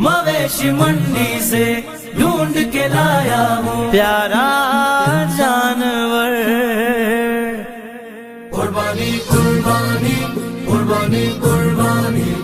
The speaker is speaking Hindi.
मवेशी मंडी से ढूंढ के लाया हूँ प्यारा जानवर। कुर्बानी कुर्बानी कुर्बानी कुर्बानी।